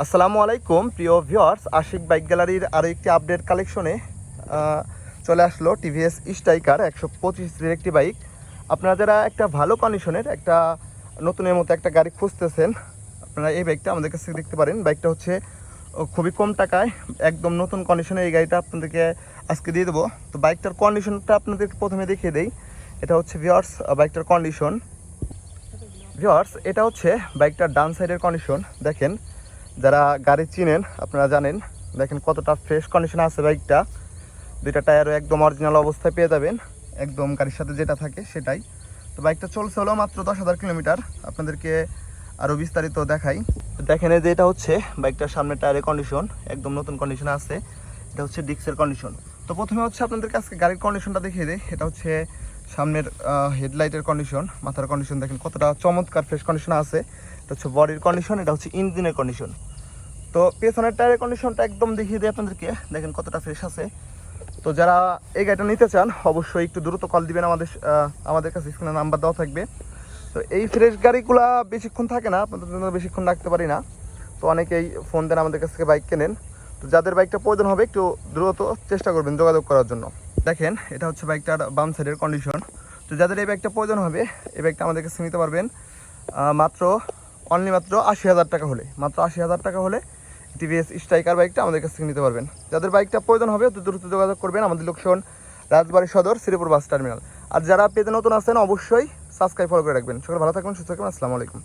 আসসালামু আলাইকুম প্রিয় ভিউয়ার্স, আশিক বাইক গ্যালারির আরও একটি আপডেট কালেকশনে চলে আসলো টিভিএস স্ট্রাইকার 125 একটি বাইক। আপনারা যারা একটা ভালো কন্ডিশনের একটা নতুনের মতো একটা গাড়ি খুঁজতেছেন, আপনারা এই বাইকটা আমাদের কাছ থেকে দেখতে পারেন। বাইকটা হচ্ছে খুবই কম টাকায় একদম নতুন কন্ডিশনে এই গাড়িটা আপনাদেরকে আজকে দিয়ে দেবো। তো বাইকটার কন্ডিশনটা আপনাদের প্রথমে দেখিয়ে দেই। এটা হচ্ছে ভিউয়ার্স বাইকটার কন্ডিশন। ভিউয়ার্স, এটা হচ্ছে বাইকটার ডান সাইডের কন্ডিশন। দেখেন, যারা গাড়ি চিনেন আপনারা জানেন, দেখেন কতটা ফ্রেশ কন্ডিশনে আছে বাইকটা। দুইটা টায়ারও একদম অরিজিনাল অবস্থায় পেয়ে যাবেন, একদম গাড়ির সাথে যেটা থাকে সেটাই। তো বাইকটা চলছে হলো মাত্র 10,000 কিলোমিটার। আপনাদেরকে আরও বিস্তারিত দেখাই। দেখেন এই যে এটা হচ্ছে বাইকটার সামনের টায়ারের কন্ডিশন, একদম নতুন কন্ডিশনে আছে। এটা হচ্ছে ডিস্কের কন্ডিশন। তো প্রথমে হচ্ছে আপনাদেরকে আজকে গাড়ির কন্ডিশনটা দেখিয়ে দিই। এটা হচ্ছে সামনের হেডলাইটের কন্ডিশন, মাথার কন্ডিশন দেখেন কতটা চমৎকার ফ্রেশ কন্ডিশনে আছে। এটা হচ্ছে বডির কন্ডিশন, এটা হচ্ছে ইঞ্জিনের কন্ডিশন। তো পেছনের টায়ারের কন্ডিশনটা একদম দেখিয়ে দিই আপনাদেরকে, দেখেন কতটা ফ্রেশ আছে। তো যারা এই গাড়িটা নিতে চান অবশ্যই একটু দ্রুত কল দিবেন, আমাদের কাছে স্ক্রিনে নাম্বার দেওয়া থাকবে। তো এই ফ্রেশ গাড়িগুলা বেশিক্ষণ থাকে না, আপনাদের জন্য বেশিক্ষণ রাখতে পারি না। তো অনেকেই ফোন দেন আমাদের কাছ থেকে বাইক কেনেন। তো যাদের বাইকটা প্রয়োজন হবে একটু দ্রুত চেষ্টা করবেন যোগাযোগ করার জন্য। দেখেন এটা হচ্ছে বাইকটার বাম সাইডের কন্ডিশন। তো যাদের এই বাইকটা প্রয়োজন হবে এই বাইকটা আমাদের কাছে নিতে পারবেন মাত্র 80,000 টাকা হলে। মাত্র 80,000 টাকা হলে টিভিএস স্ট্রাইকার বাইকটা আমাদের কাছ থেকে নিতে পারবেন। যাদের বাইকটা প্রয়োজন হবে দ্রুত যোগাযোগ করবেন। আমাদের লোকেশন রাজবাড়ী সদর, শ্রীপুর বাস টার্মিনাল। আর যারা পেজে নতুন আছেন অবশ্যই সাবস্ক্রাইব ফলো করে রাখবেন। সকলে ভালো থাকবেন, সুস্থ থাকবেন। আসসালামু আলাইকুম।